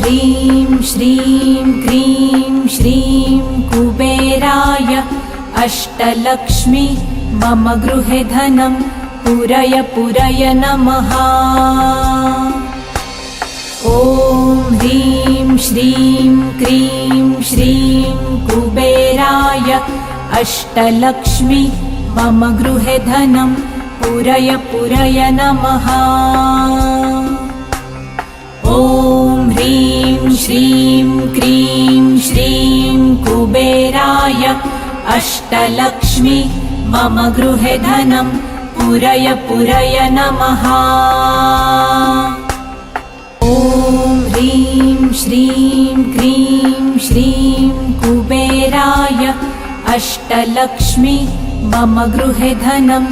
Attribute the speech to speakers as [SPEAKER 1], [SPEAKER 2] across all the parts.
[SPEAKER 1] ह्रीं श्रीं क्रीं श्रीं कुबेराय अष्टलक्ष्मी मम गृहे धनं पूरय पूरय नमः। ॐ ह्रीं श्रीं क्रीं श्रीं कुबेराय अष्टलक्ष्मी मम गृहे धनं पूरय पूरय नमः। ॐ ह्रीं श्रीं क्रीं श्रीं कुबेराय अष्टलक्ष्मी मम गृहे धनं पूरय पूरय नमः। ॐ ह्रीं श्रीं क्रीं श्रीं कुबेराय अष्टलक्ष्मी मम गृहे धनं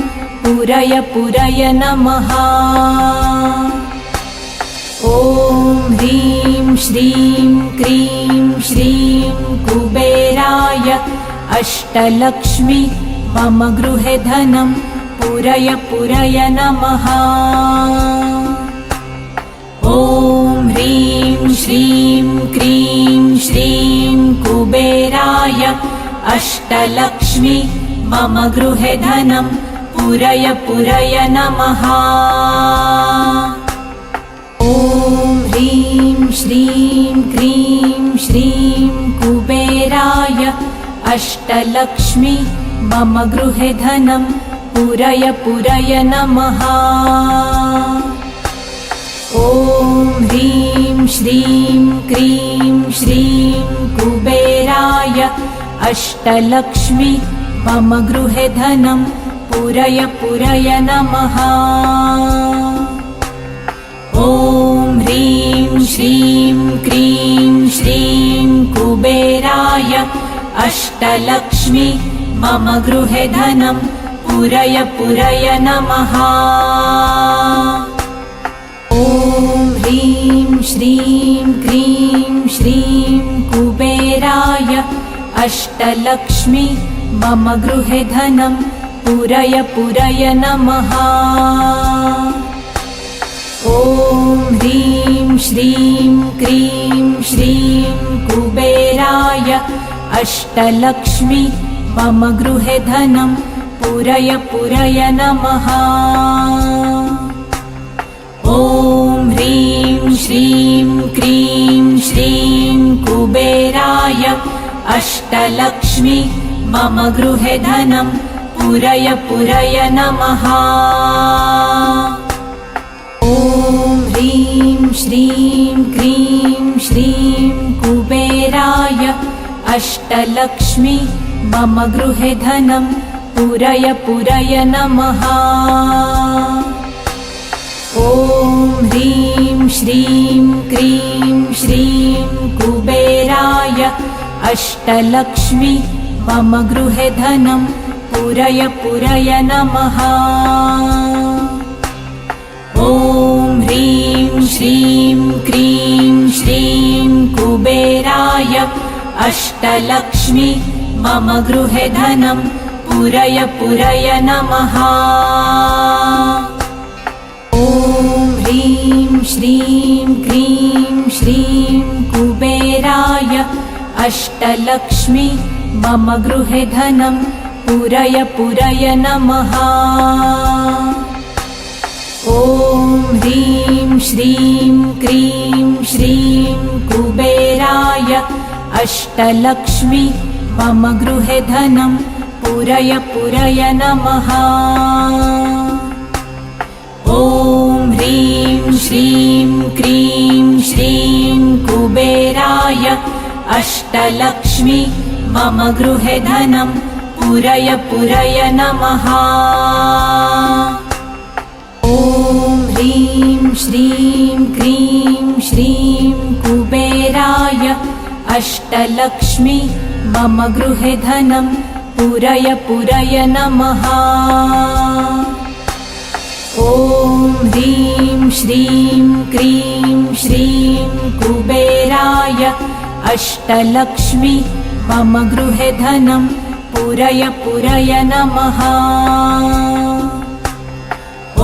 [SPEAKER 1] पूरय पूरय नमः। ॐ ह्रीं श्रीं क्रीं श्रीं कुबेराय अष्टलक्ष्मी मम गृहे धनं पूरय पूरय नमः। ॐ ह्रीं श्रीं क्रीं श्रीं कुबेराय अष्टलक्ष्मी मम गृहे धनं पूरय पूरय नमः। ॐ ह्रीं श्रीं क्रीं श्रीं कुबेराय अष्टलक्ष्मी मम गृहे धनं पूरय पूरय नमः। ॐ ह्रीं श्रीं क्रीं श्रीं कुबेराय अष्टलक्ष्मी मम गृहे धनं पूरय पूरय नमः। ॐ ह्रीं श्रीं क्रीं श्रीं कुबेराय अष्टलक्ष्मी मम गृहे धनं पूरय पूरय नमः। ॐ ह्रीं श्रीं क्रीं श्रीं कुबेराय अष्टलक्ष्मी मम गृहे धनं पूरय पूरय नमः। ॐ ह्रीं श्रीं क्रीं श्रीं कुबेराय अष्टलक्ष्मी मम गृहे धनं पूरय पूरय नमः। ॐ ह्रीं श्रीं क्रीं श्रीं कुबेराय अष्टलक्ष्मी मम गृहे धनं पूरय पूरय नमः। ॐ ह्रीं श्रीं क्रीं श्रीं कुबेराय अष्टलक्ष्मी मम गृहे धनं पूरय पूरय नमः। ॐ ह्रीं श्रीं क्रीं श्रीं कुबेराय अष्टलक्ष्मी मम गृहे धनं पूरय पूरय नमः। ॐ ह्रीं श्रीं क्रीं श्रीं कुबेराय अष्टलक्ष्मी मम गृहे धनं पूरय पूरय नमः। ॐ ह्रीं श्रीं क्रीं श्रीं कुबेराय अष्टलक्ष्मी मम गृहे धनं पूरय पूरय नमः। ॐ ह्रीं श्रीं क्रीं श्रीं कुबेराय अष्टलक्ष्मी मम गृहे धनं पूरय पूरय नमः। ॐ ह्रीं श्रीं क्रीं श्रीं कुबेराय अष्टलक्ष्मी मम गृहे धनं पूरय पूरय नमः। ॐ ह्रीं श्रीं क्रीं श्रीं कुबेराय अष्टलक्ष्मी मम गृहे धनं पूरय पूरय नमः। ॐ ह्रीं श्रीं क्रीं श्रीं कुबेराय अष्टलक्ष्मी मम गृहे धनं पूरय पूरय नमः।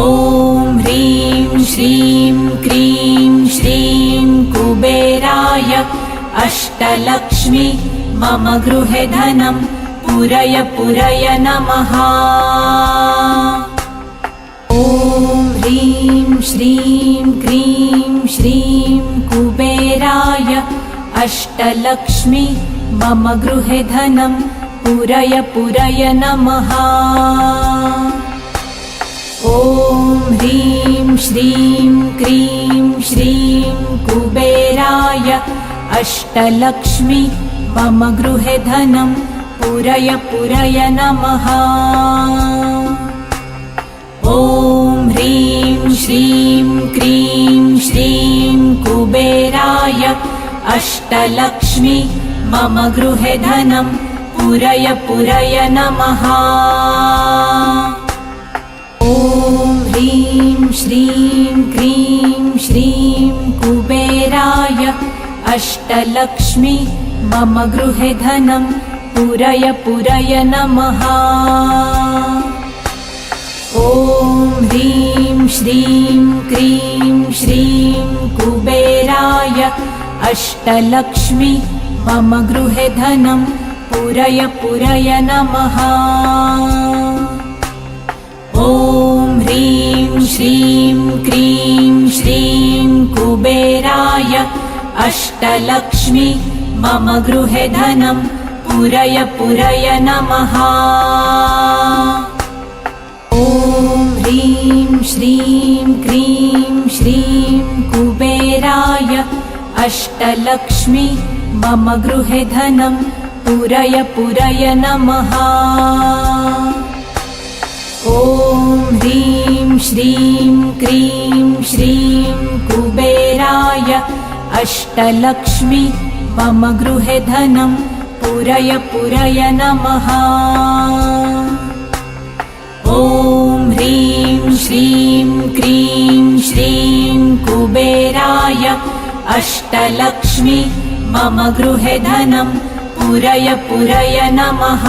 [SPEAKER 1] ॐ ह्रीं श्रीं क्रीं श्रीं कुबेराय अष्टलक्ष्मी मम गृहे धनं पूरय पूरय नमः। ॐ ह्रीं श्रीं क्रीं श्रीं कुबेराय अष्टलक्ष्मी मम गृहे धनं पूरय पूरय नमः। ॐ ह्रीं श्रीं क्रीं श्रीं कुबेराय अष्टलक्ष्मी मम गृहे धनं पूरय पूरय नमः। ॐ ह्रीं श्रीं क्रीं श्रीं कुबेराय अष्टलक्ष्मी मम गृहे धनं पूरय पूरय नमः। ॐ ह्रीं श्रीं क्रीं श्रीं कुबेराय अष्टलक्ष्मी मम गृहे धनं पूरय पूरय नमः। ॐ ह्रीं श्रीं क्रीं श्रीं कुबेराय अष्टलक्ष्मी मम गृहे धनं पूरय पूरय नमः। ॐ ह्रीं श्रीं क्रीं श्रीं कुबेराय अष्टलक्ष्मी मम गृहे धनं पूरय पूरय नमः। ॐ ह्रीं श्रीं क्रीं श्रीं कुबेराय अष्टलक्ष्मी मम गृहे धनं पूरय पूरय नमः। ॐ ह्रीं श्रीं क्रीं श्रीं कुबेराय अष्टलक्ष्मी मम गृहे धनं पूरय पूरय नमः। ॐ ह्रीं श्रीं क्रीं श्रीं कुबेराय अष्टलक्ष्मी मम गृहे धनं पूरय पूरय नमः।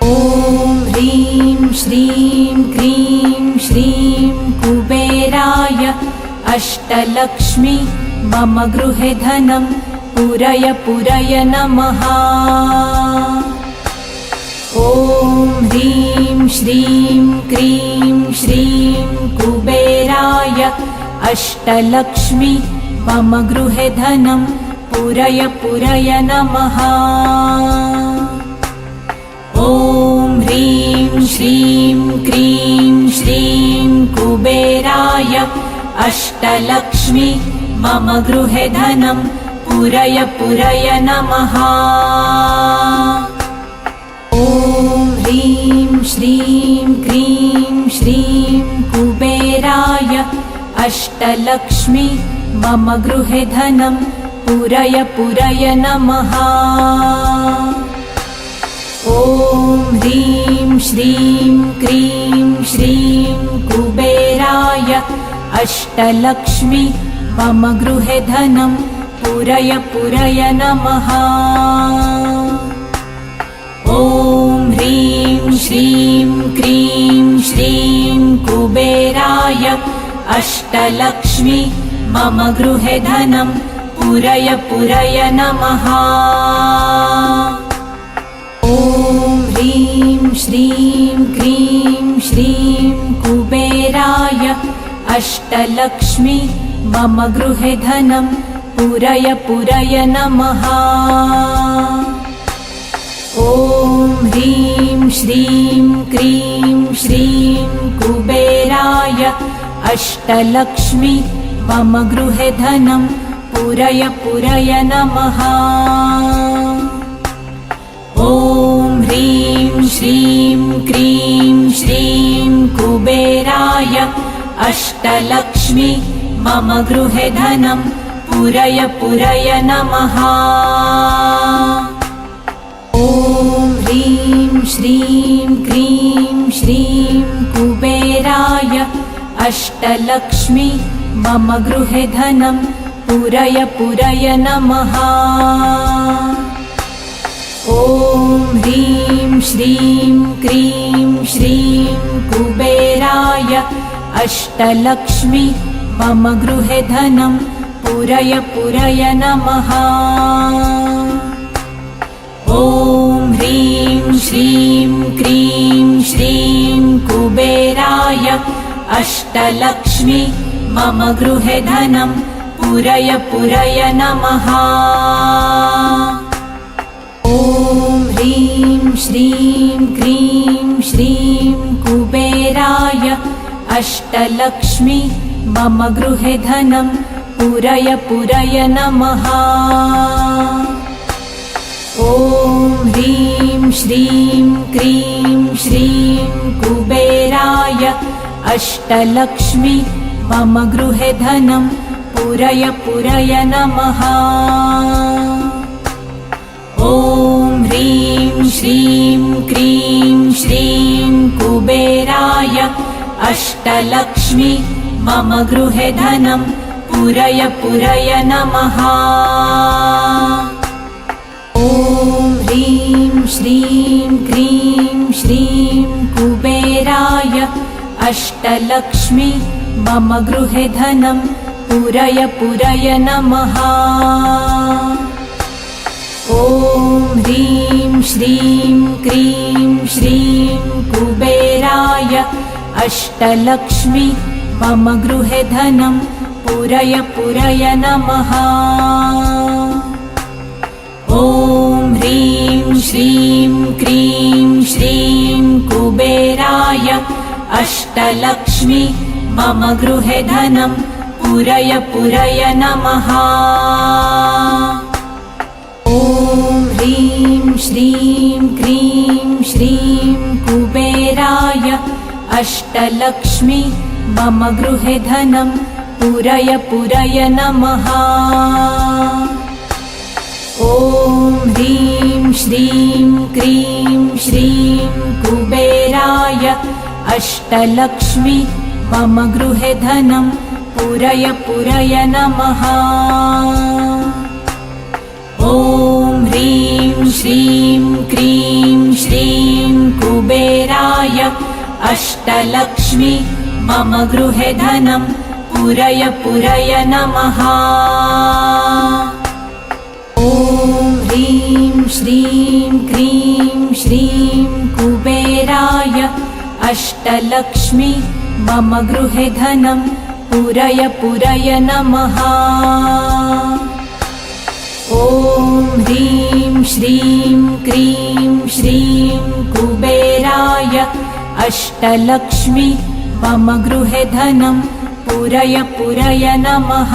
[SPEAKER 1] ॐ ह्रीं श्रीं क्रीं श्रीं कुबेराय अष्टलक्ष्मी मम गृहे धनं पूरय पूरय नमः। ॐ ह्रीं श्रीं क्रीं श्रीं कुबेराय अष्टलक्ष्मी मम गृहे धनं पूरय पूरय नमः। ॐ ह्रीं श्रीं क्रीं श्रीं कुबेराय अष्टलक्ष्मी मम गृहे धनं पूरय पूरय नमः। ॐ ह्रीं श्रीं क्रीं श्रीं कुबेराय अष्टलक्ष्मी मम गृहे धनं पूरय पूरय नमः। ॐ ह्रीं श्रीं क्रीं श्रीं कुबेराय अष्टलक्ष्मी मम गृहे धनं पूरय पूरय नमः। ॐ ह्रीं श्रीं क्रीं श्रीं कुबेराय अष्टलक्ष्मी मम गृहे धनं पूरय पूरय नमः। ॐ ह्रीं श्रीं क्रीं श्रीं कुबेराय अष्टलक्ष्मी मम गृहे धनं पूरय पूरय नमः। ॐ ह्रीं श्रीं क्रीं श्रीं कुबेराय अष्टलक्ष्मी मम गृहे धनं पूरय पूरय नमः। ॐ ह्रीं श्रीं क्रीं श्रीं कुबेराय अष्टलक्ष्मी मम गृहे धनं पूरय पूरय नमः। ॐ ह्रीं श्रीं क्रीं श्रीं कुबेराय अष्टलक्ष्मी मम गृहे धनं पूरय पूरय नमः। ॐ ह्रीं श्रीं क्रीं श्रीं कुबेराय अष्टलक्ष्मी मम गृहे धनं पूरय पूरय नमः। ॐ ह्रीं श्रीं क्रीं श्रीं कुबेराय अष्टलक्ष्मी मम गृहे धनं पूरय पूरय नमः। ॐ ह्रीं श्रीं क्रीं श्रीं कुबेराय अष्टलक्ष्मी मम गृहे धनं पूरय पूरय नमः। ॐ ह्रीं श्रीं क्रीं श्रीं कुबेराय अष्टलक्ष्मी मम गृहे धनं पूरय पूरय नमः। ॐ ह्रीं श्रीं क्रीं श्रीं कुबेराय अष्टलक्ष्मी मम गृहे धनं पूरय पूरय नमः। ॐ ह्रीं श्रीं क्रीं श्रीं कुबेराय अष्टलक्ष्मी मम गृहे धनं पूरय पूरय नमः। ॐ ह्रीं श्रीं क्रीं श्रीं कुबेराय अष्टलक्ष्मी मम गृहे धनं पूरय पूरय नमः। ॐ ह्रीं श्रीं क्रीं श्रीं कुबेराय अष्टलक्ष्मी मम गृहे धनं पूरय पूरय नमः। ॐ ह्रीं श्रीं क्रीं श्रीं कुबेराय अष्टलक्ष्मी मम गृहे धनं पूरय पूरय नमः। ॐ ह्रीं श्रीं क्रीं श्रीं कुबेराय अष्टलक्ष्मी मम गृहे धनं पूरय पूरय नमः। ॐ ह्रीं श्रीं क्रीं श्रीं कुबेराय अष्टलक्ष्मी मम गृहे धनं पूरय पूरय नमः। ॐ ह्रीं श्रीं क्रीं श्रीं कुबेराय अष्टलक्ष्मी मम गृहे धनं पूरय पूरय नमः। ॐ ह्रीं श्रीं क्रीं श्रीं कुबेराय अष्टलक्ष्मी मम गृहे धनं पूरय पूरय नमः।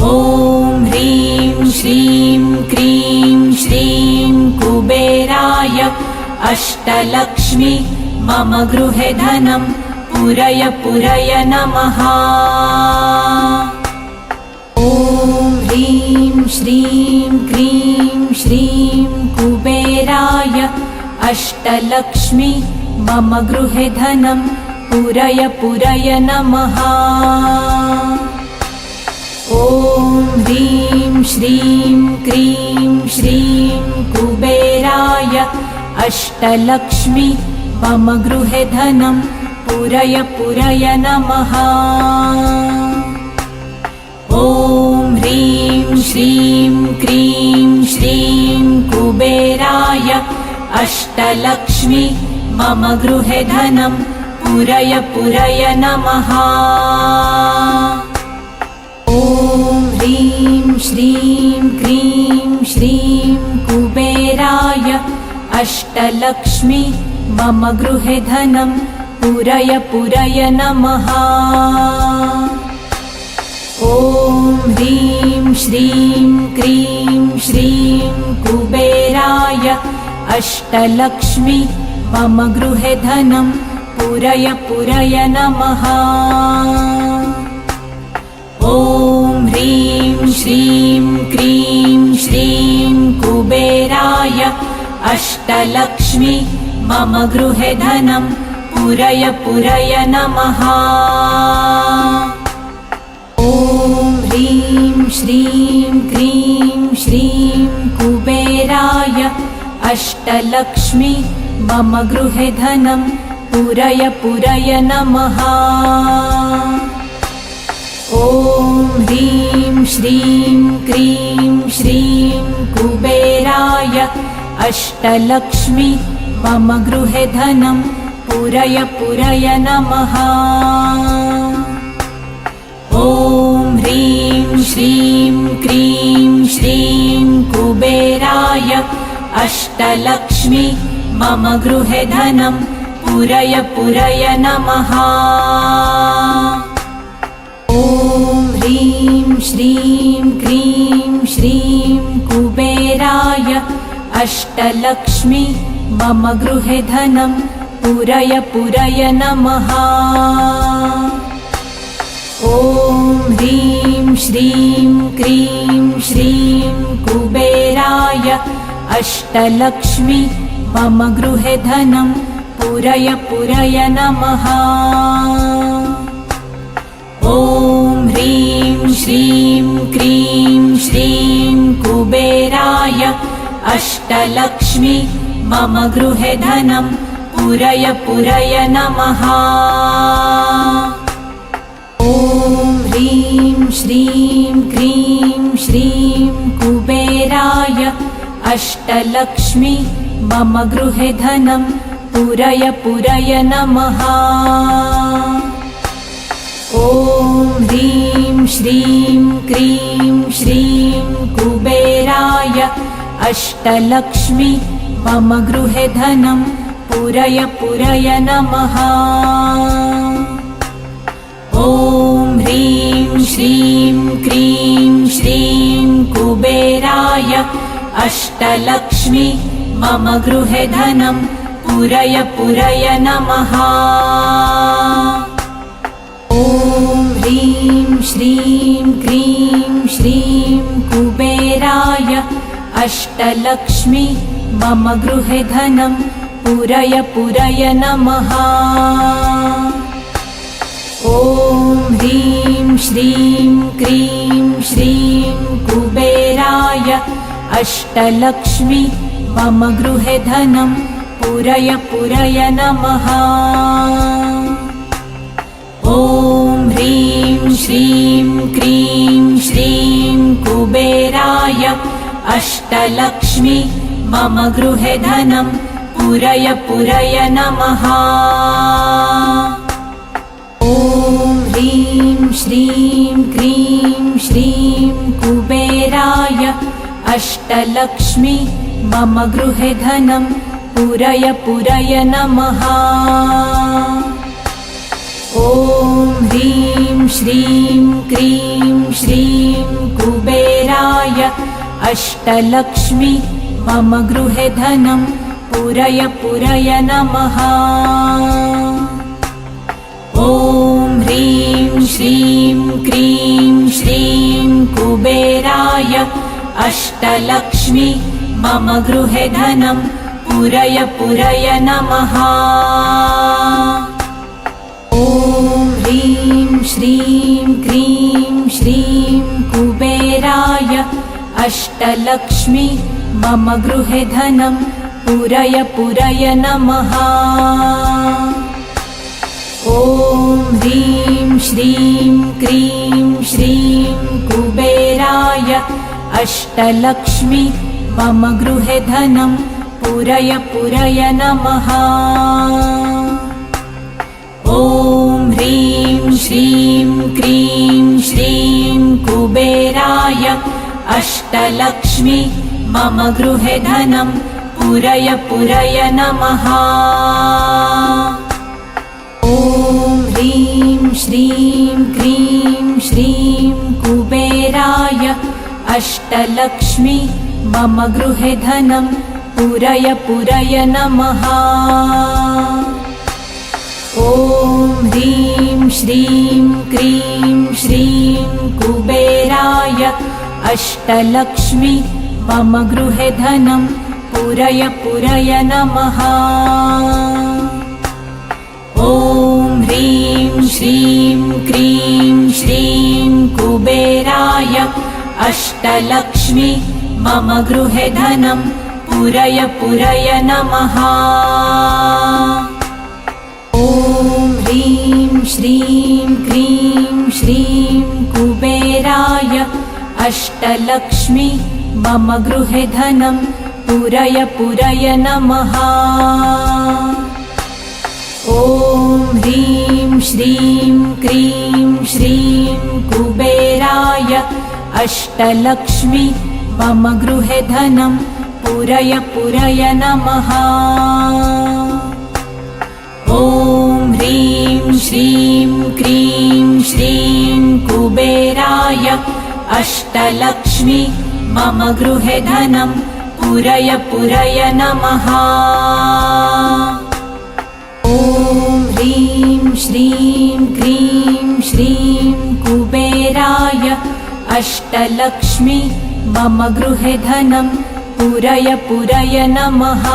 [SPEAKER 1] ॐ ह्रीं श्रीं क्रीं श्रीं कुबेराय अष्टलक्ष्मी मम गृहे धनं पूरय पूरय नमः। ॐ ह्रीं श्रीं क्रीं श्रीं कुबेराय अष्टलक्ष्मी मम गृहे धनं पूरय पूरय नमः। ॐ ह्रीं श्रीं क्रीं श्रीं कुबेराय अष्टलक्ष्मी मम गृहे धनं पूरय पूरय नमः। ॐ ह्रीं श्रीं क्रीं श्रीं कुबेराय अष्टलक्ष्मी मम गृहे धनं पूरय पूरय नमः। ॐ ह्रीं श्रीं क्रीं श्रीं कुबेराय अष्टलक्ष्मी मम गृहे धनं पूरय पूरय नमः। ॐ ह्रीं श्रीं क्रीं श्रीं कुबेराय अष्टलक्ष्मी मम गृहे धनं पूरय पूरय नमः। ॐ ह्रीं श्रीं क्रीं श्रीं कुबेराय अष्टलक्ष्मी मम गृहे धनं पूरय पूरय नमः। ॐ ह्रीं श्रीं क्रीं श्रीं कुबेराय अष्टलक्ष्मी मम गृहे धनं पूरय पूरय नमः। ॐ ॐ ह्रीं श्रीं क्रीं श्रीं कुबेराय अष्टलक्ष्मी मम गृहे धनं पूरय पूरय नमः। ॐ ह्रीं श्रीं क्रीं श्रीं कुबेराय अष्टलक्ष्मी मम गृहे धनं पूरय पूरय नमः। ॐ ह्रीं श्रीं क्रीं श्रीं कुबेराय अष्टलक्ष्मी मम गृहे धनं पूरय पूरय नमः। ॐ ह्रीं श्रीं क्रीं श्रीं कुबेराय अष्टलक्ष्मी मम गृहे धनं पूरय पूरय नमः। ॐ ह्रीं श्रीं क्रीं श्रीं कुबेराय अष्टलक्ष्मी मम गृहे धनं पूरय पूरय नमः। ॐ ह्रीं श्रीं क्रीं श्रीं कुबेराय अष्टलक्ष्मी मम गृहे धनं पूरय पूरय नमः। ॐ ह्रीं श्रीं क्रीं श्रीं कुबेराय अष्टलक्ष्मी मम गृहे धनं पूरय पूरय नमः। ॐ ह्रीं श्रीं क्रीं श्रीं कुबेराय अष्टलक्ष्मी मम गृहे धनं पूरय पूरय नमः। ॐ ह्रीं श्रीं क्रीं श्रीं कुबेराय अष्टलक्ष्मी मम गृहे धनं पूरय पूरय नमः। ॐ ह्रीं श्रीं क्रीं श्रीं कुबेराय अष्टलक्ष्मी मम गृहे धनं पूरय पूरय नमः। ॐ ह्रीं श्रीं क्रीं श्रीं कुबेराय अष्टलक्ष्मी मम गृहे धनं पूरय पूरय नमः। ॐ ह्रीं श्रीं क्रीं श्रीं कुबेराय अष्टलक्ष्मी मम गृहे धनं पूरय पूरय नमः। ॐ ह्रीं श्रीं क्रीं श्रीं कुबेराय अष्टलक्ष्मी मम गृहे धनं पूरय पूरय नमः। ॐ ह्रीं श्रीं क्रीं श्रीं कुबेराय अष्टलक्ष्मी मम गृहे धनं पूरय पूरय नमः। ॐ ह्रीं श्रीं क्रीं श्रीं कुबेराय अष्टलक्ष्मी मम गृहे धनं पूरय पूरय नमः। ॐ ह्रीं श्रीं क्रीं श्रीं कुबेराय अष्टलक्ष्मी मम गृहे धनं पूरय पूरय नमः। ॐ ह्रीं श्रीं क्रीं श्रीं कुबेराय अष्टलक्ष्मी मम गृहे धनं पूरय पूरय नमः। ॐ ह्रीं श्रीं क्रीं श्रीं कुबेराय अष्टलक्ष्मी मम गृहे धनं पूरय पूरय नमः। ॐ ह्रीं श्रीं क्रीं श्रीं कुबेराय अष्टलक्ष्मी मम गृहे धनं पूरय पूरय नमः। ॐ ह्रीं श्रीं क्रीं श्रीं कुबेराय अष्टलक्ष्मी मम गृहे धनं पूरय पूरय नमः। ॐ ह्रीं श्रीं क्रीं श्रीं कुबेराय अष्टलक्ष्मी मम गृहे धनं पूरय पूरय नमः। ॐ ह्रीं श्रीं क्रीं श्रीं कुबेराय अष्टलक्ष्मी मम गृहे धनं पूरय पूरय नमः। ॐ ह्रीं श्रीं क्रीं श्रीं कुबेराय अष्टलक्ष्मी मम गृहे धनं पूरय पूरय नमः। ॐ ह्रीं श्रीं क्रीं श्रीं कुबेराय अष्टलक्ष्मी मम गृहे धनं पूरय पूरय नमः।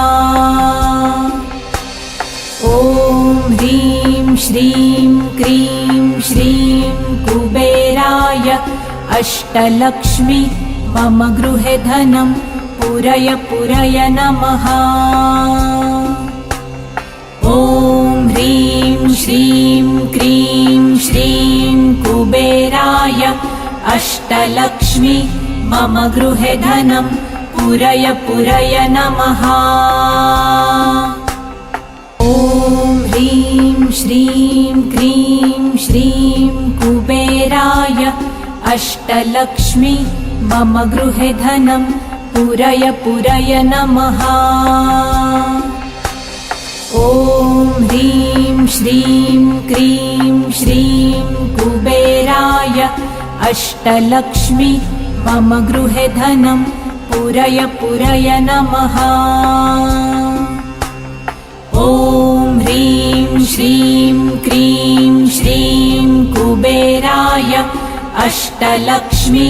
[SPEAKER 1] ॐ ह्रीं श्रीं क्रीं श्रीं कुबेराय अष्टलक्ष्मी मम गृहे धनं पूरय पूरय नमः। ॐ ह्रीं श्रीं क्रीं श्रीं कुबेराय अष्टलक्ष्मी मम गृहे धनं पूरय पूरय नमः। ॐ ह्रीं श्रीं क्रीं श्रीं कुबेराय अष्टलक्ष्मी मम गृहे धनं पूरय पूरय नमः। ॐ ह्रीं श्रीं क्रीं श्रीं कुबेराय अष्टलक्ष्मी मम गृहे धनं पूरय पूरय नमः। ॐ ह्रीं श्रीं क्रीं श्रीं कुबेराय अष्टलक्ष्मी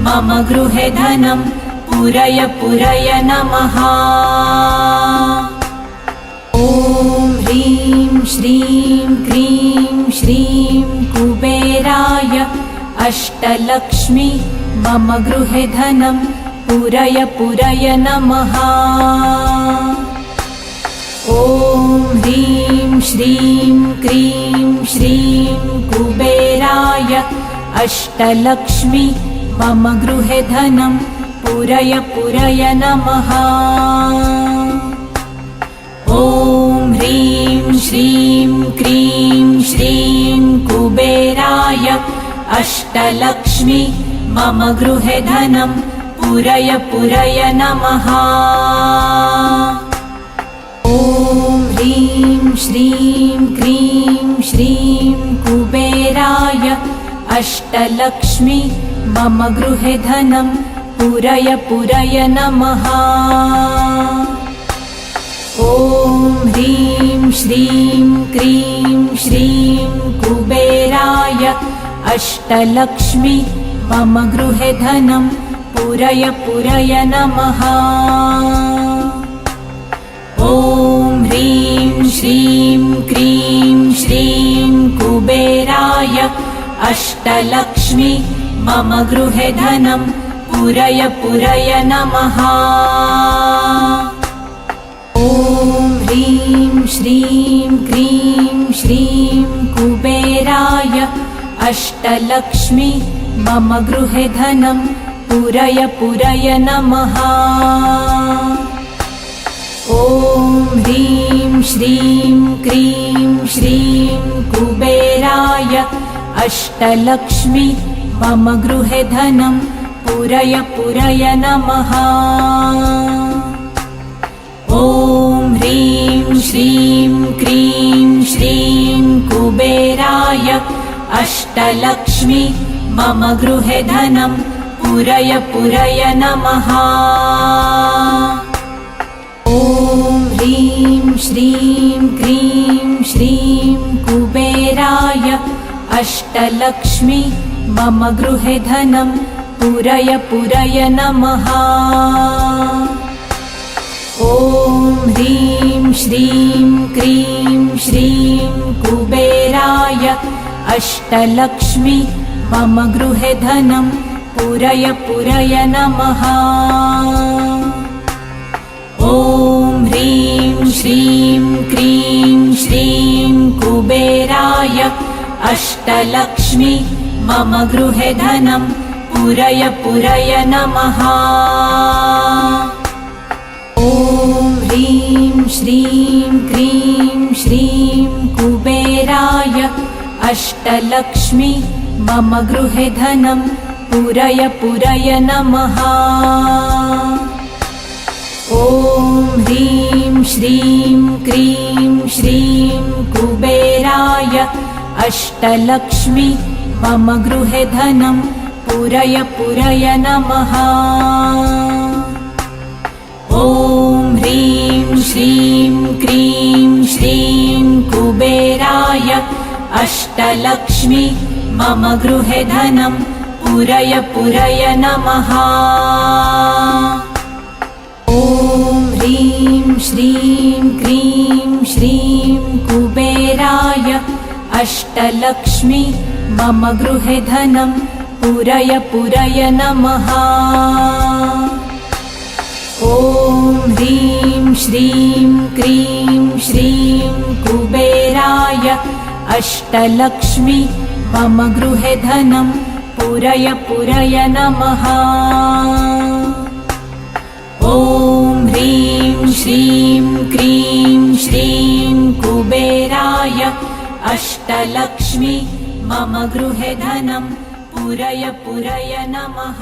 [SPEAKER 1] मम गृहे धनं पूरय पूरय नमः। ॐ ह्रीं श्रीं क्रीं श्रीं कुबेराय अष्टलक्ष्मी मम गृहे धनं पूरय पूरय नमः। ॐ ह्रीं श्रीं क्रीं श्रीं कुबेराय अष्टलक्ष्मी मम गृहे धनं पूरय पूरय नमः। ॐ ह्रीं श्रीं क्रीं श्रीं कुबेराय अष्टलक्ष्मी मम गृहे धनं पूरय पूरय नमः। ॐ ह्रीं श्रीं क्रीं श्रीं कुबेराय अष्टलक्ष्मी मम गृहे धनं पूरय पूरय नमः। ॐ ह्रीं श्रीं क्रीं श्रीं कुबेराय अष्टलक्ष्मी मम गृहे धनं पूरय पूरय नमः। ॐ ह्रीं श्रीं क्रीं श्रीं कुबेराय अष्टलक्ष्मी मम गृहे धनं पूरय पूरय नमः। ॐ ह्रीं श्रीं क्रीं श्रीं कुबेराय अष्टलक्ष्मी मम गृहे धनं पूरय पूरय नमः। ॐ ह्रीं श्रीं क्रीं श्रीं कुबेराय अष्टलक्ष्मी मम गृहे धनं पूरय पूरय नमः। ॐ ह्रीं श्रीं क्रीं श्रीं कुबेराय अष्टलक्ष्मी मम गृहे धनं पूरय पूरय नमः। ॐ ह्रीं श्रीं क्रीं श्रीं कुबेराय अष्टलक्ष्मी मम गृहे धनं पूरय पूरय नमः। ॐ ह्रीं श्रीं क्रीं श्रीं कुबेराय अष्टलक्ष्मी मम गृहे धनं पूरय पूरय नमः। ॐ ह्रीं श्रीं क्रीं श्रीं कुबेराय अष्टलक्ष्मी मम गृहे धनं पूरय पूरय नमः। ॐ ह्रीं श्रीं क्रीं श्रीं कुबेराय अष्टलक्ष्मी मम गृहे धनं पूरय पूरय नमः। ॐ ह्रीं श्रीं क्रीं श्रीं कुबेराय अष्टलक्ष्मी मम गृहे धनं पूरय पूरय नमः। ॐ ह्रीं श्रीं क्रीं श्रीं कुबेराय अष्टलक्ष्मी मम गृहे धनं पूरय पूरय नमः। ॐ ह्रीं श्रीं क्रीं श्रीं कुबेराय अष्टलक्ष्मी मम गृहे धनं पूरय पूरय नमः। ॐ ह्रीं श्रीं क्रीं श्रीं कुबेराय अष्टलक्ष्मी मम गृहे धनं पूरय पूरय नमः। ॐ ह्रीं श्रीं क्रीं श्रीं कुबेराय अष्टलक्ष्मी मम गृहे धनं पूरय पूरय नमः।